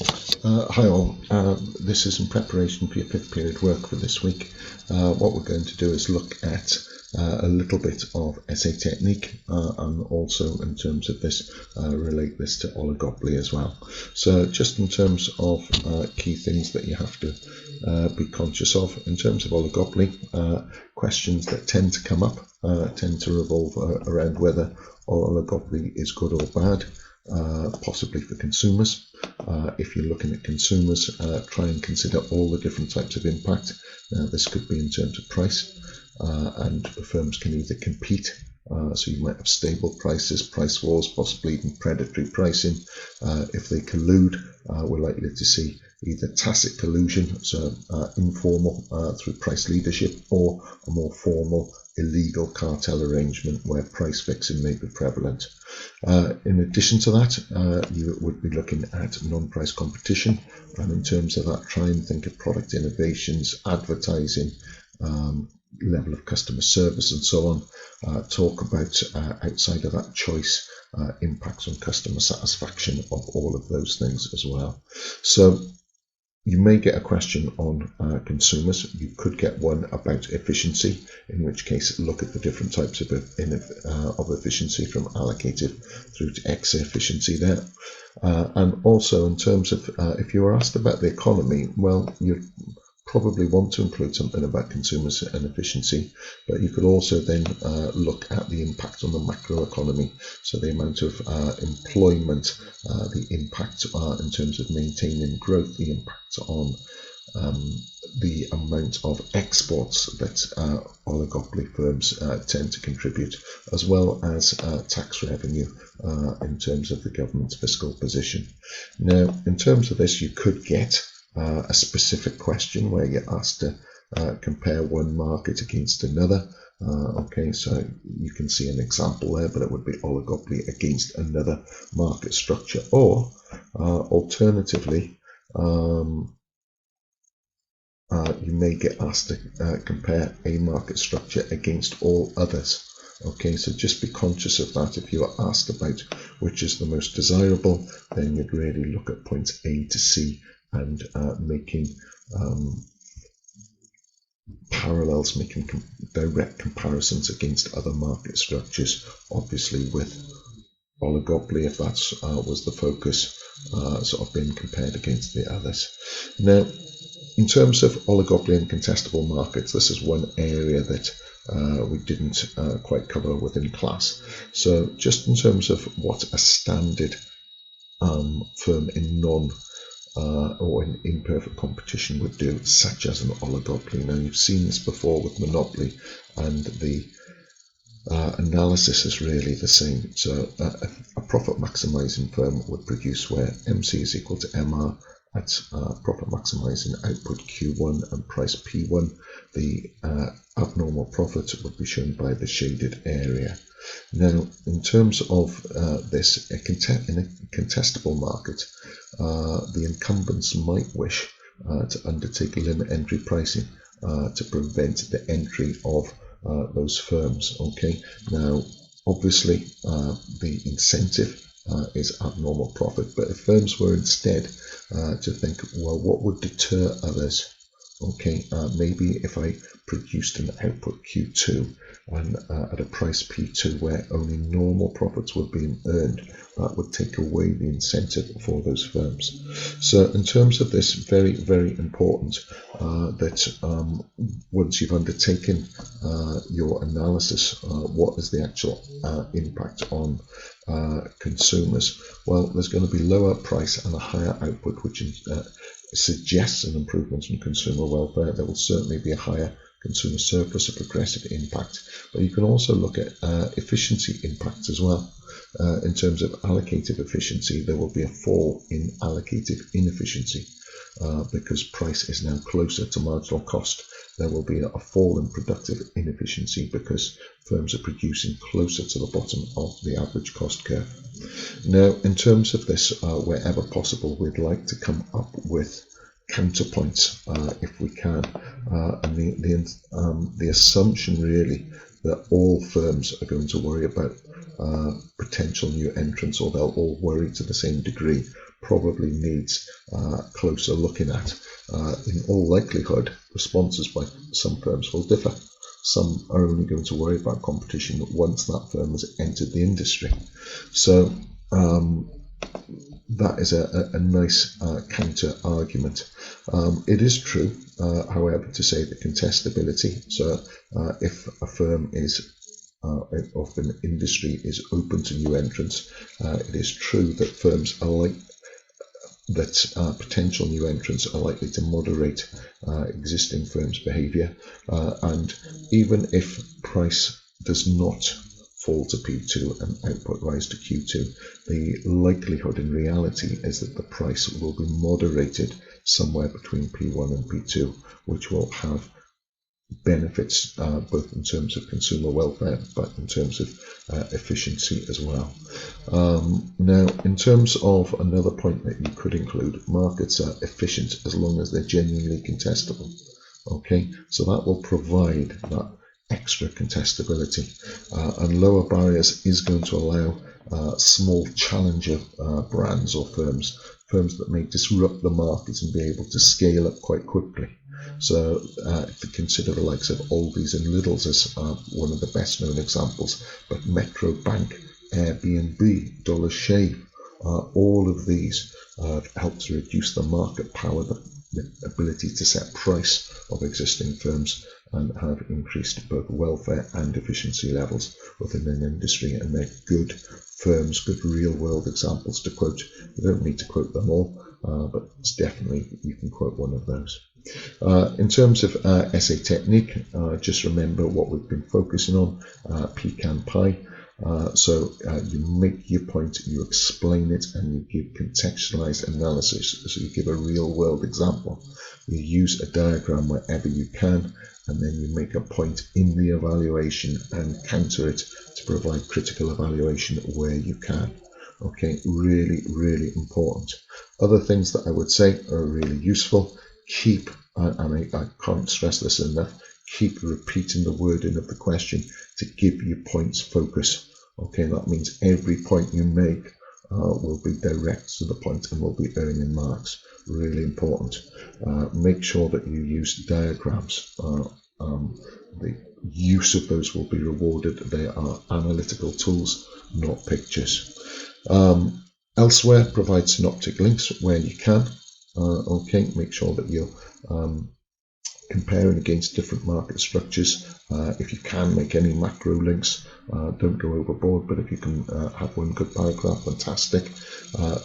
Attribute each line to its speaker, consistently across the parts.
Speaker 1: Hi all, this is in preparation for your fifth period work for this week. What we're going to do is look at a little bit of essay technique and also in terms of this relate this to oligopoly as well. So just in terms of key things that you have to be conscious of in terms of oligopoly, questions that tend to come up tend to revolve around whether oligopoly is good or bad. Possibly for consumers. If you're looking at consumers, try and consider all the different types of impact. Now, this could be in terms of price, and firms can either compete, so you might have stable prices, price wars, possibly even predatory pricing. If they collude, we're likely to see either tacit collusion, so informal through price leadership, or a more formal illegal cartel arrangement where price fixing may be prevalent. In addition to that, you would be looking at non-price competition, and in terms of that, try and think of product innovations, advertising, level of customer service and so on. Talk about outside of that choice, impacts on customer satisfaction of all of those things as well. So you may get a question on consumers. You could get one about efficiency, in which case look at the different types of efficiency from allocated through to excess efficiency there. And also in terms of if you were asked about the economy, well, you probably want to include something about consumers and efficiency, but you could also then look at the impact on the macroeconomy, so the amount of employment, the impact in terms of maintaining growth, the impact on the amount of exports that oligopoly firms tend to contribute, as well as tax revenue in terms of the government's fiscal position. Now, in terms of this, you could get a specific question where you're asked to compare one market against another. Okay, so you can see an example there, but it would be oligopoly against another market structure, or alternatively, you may get asked to compare a market structure against all others. Okay, so just be conscious of that. If you are asked about which is the most desirable, then you'd really look at points A to C and making parallels, making direct comparisons against other market structures, obviously with oligopoly, if that was the focus, sort of being compared against the others. Now, in terms of oligopoly and contestable markets, this is one area that we didn't quite cover within class. So just in terms of what a standard firm in or in imperfect competition would do, such as an oligopoly. Now, you've seen this before with monopoly, and the analysis is really the same. So a profit maximizing firm would produce where MC is equal to MR at profit maximizing output Q1 and price P1. The abnormal profit would be shown by the shaded area. Now, in terms of this, in a contestable market, the incumbents might wish to undertake limit entry pricing to prevent the entry of those firms. Okay, now obviously the incentive is abnormal profit, but if firms were instead to think, well, what would deter others? Okay, maybe if I produced an output Q2 and at a price P2 where only normal profits were being earned, that would take away the incentive for those firms. So in terms of this, very, very important that once you've undertaken your analysis, what is the actual impact on consumers? Well, there's going to be lower price and a higher output, which suggests an improvement in consumer welfare. There will certainly be a higher consumer surplus, a progressive impact, but you can also look at efficiency impacts as well. In terms of allocative efficiency, there will be a fall in allocative inefficiency because price is now closer to marginal cost. There will be a fall in productive inefficiency because firms are producing closer to the bottom of the average cost curve. Now, in terms of this, wherever possible, we'd like to come up with counterpoints if we can, and the assumption really that all firms are going to worry about potential new entrants, or they'll all worry to the same degree, probably needs closer looking at. In all likelihood, responses by some firms will differ. Some are only going to worry about competition once that firm has entered the industry. So that is a nice counter argument. It is true, however, to say that contestability, so if a firm is of an industry is open to new entrants, it is true that firms are potential new entrants are likely to moderate existing firms' behaviour, and even if price does not fall to P2 and output rise to Q2, the likelihood in reality is that the price will be moderated somewhere between P1 and P2, which will have benefits both in terms of consumer welfare but in terms of efficiency as well. Now, in terms of another point that you could include, markets are efficient as long as they're genuinely contestable. Okay, so that will provide that extra contestability, and lower barriers is going to allow small challenger brands or firms that may disrupt the market and be able to scale up quite quickly. So to consider the likes of Aldi's and Lidl's as one of the best known examples, but Metro Bank, Airbnb, Dollar Shave, all of these help to reduce the market power, the ability to set price of existing firms, and have increased both welfare and efficiency levels within an industry. And they're good firms, good real world examples to quote. You don't need to quote them all, but it's definitely you can quote one of those. In terms of essay technique, just remember what we've been focusing on, pecan pie. So you make your point, you explain it, and you give contextualized analysis. So you give a real world example. You use a diagram wherever you can, and then you make a point in the evaluation and counter it to provide critical evaluation where you can. Okay, really, really important. Other things that I would say are really useful. Keep, and I can't stress this enough, keep repeating the wording of the question to give your points focus. Okay, that means every point you make will be direct to the point and will be earning marks. Really important. Make sure that you use diagrams. The use of those will be rewarded. They are analytical tools, not pictures. Elsewhere, provide synoptic links where you can. Okay, make sure that you're comparing against different market structures. If you can make any macro links, don't go overboard, but if you can have one good paragraph, fantastic.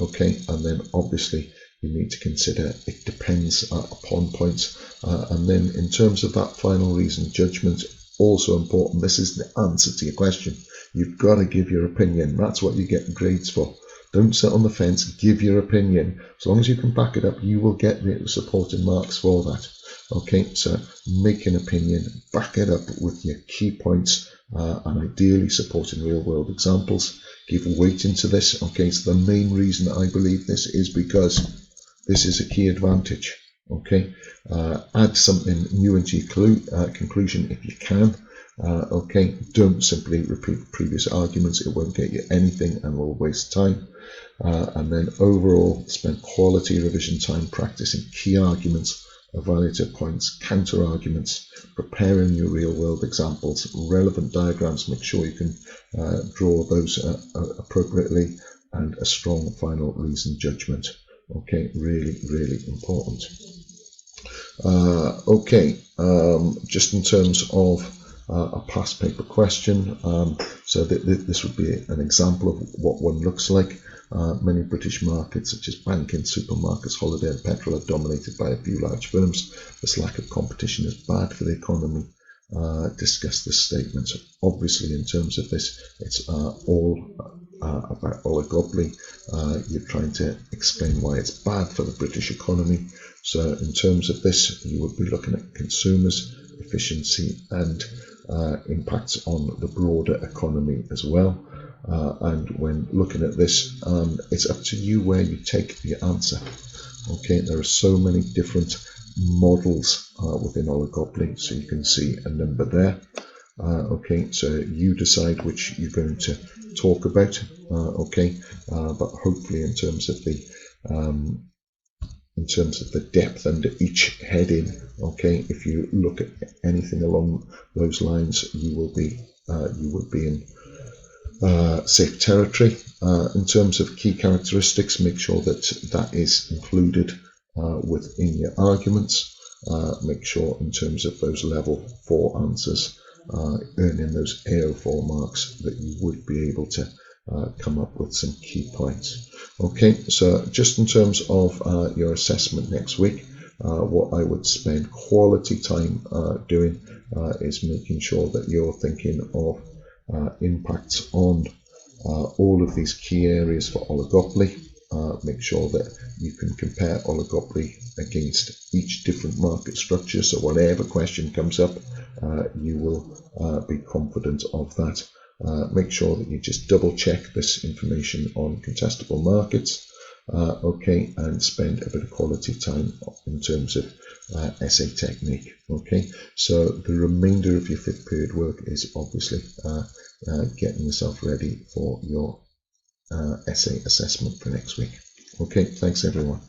Speaker 1: Okay, and then obviously you need to consider it depends upon points. And then in terms of that final reason judgment, also important. This is the answer to your question. You've got to give your opinion. That's what you get grades for. Don't sit on the fence, give your opinion. As long as you can back it up, you will get the supporting marks for that. Okay, so make an opinion, back it up with your key points, and ideally supporting real world examples. Give weight into this. Okay, so the main reason I believe this is because this is a key advantage. Okay, add something new into your conclusion if you can. Okay, don't simply repeat previous arguments. It won't get you anything and will waste time. And then overall, spend quality revision time practicing key arguments, evaluative points, counter arguments, preparing your real world examples, relevant diagrams. Make sure you can draw those appropriately, and a strong final reasoned judgment. Okay, really, really important. Okay, just in terms of a past paper question, so this would be an example of what one looks like. Many British markets, such as banking, supermarkets, holiday and petrol, are dominated by a few large firms. This lack of competition is bad for the economy. Discuss this statement. Obviously, in terms of this, it's all about oligopoly. You're trying to explain why it's bad for the British economy. So in terms of this, you would be looking at consumers, efficiency, and impacts on the broader economy as well. And when looking at this, it's up to you where you take the answer. Okay, there are so many different models within oligopoly, so you can see a number there. Okay, so you decide which you're going to talk about. Okay, but hopefully in terms of the in terms of the depth under each heading. Okay, if you look at anything along those lines, you will be in safe territory. In terms of key characteristics, make sure that that is included within your arguments. Make sure in terms of those level 4 answers, earning those AO4 marks, that you would be able to come up with some key points. Okay, so just in terms of your assessment next week, what I would spend quality time doing is making sure that you're thinking of impacts on all of these key areas for oligopoly. Make sure that you can compare oligopoly against each different market structure, so whatever question comes up, you will be confident of that. Make sure that you just double check this information on contestable markets, okay, and spend a bit of quality time in terms of essay technique. Okay, so the remainder of your 5th period work is obviously getting yourself ready for your essay assessment for next week. Okay, thanks everyone.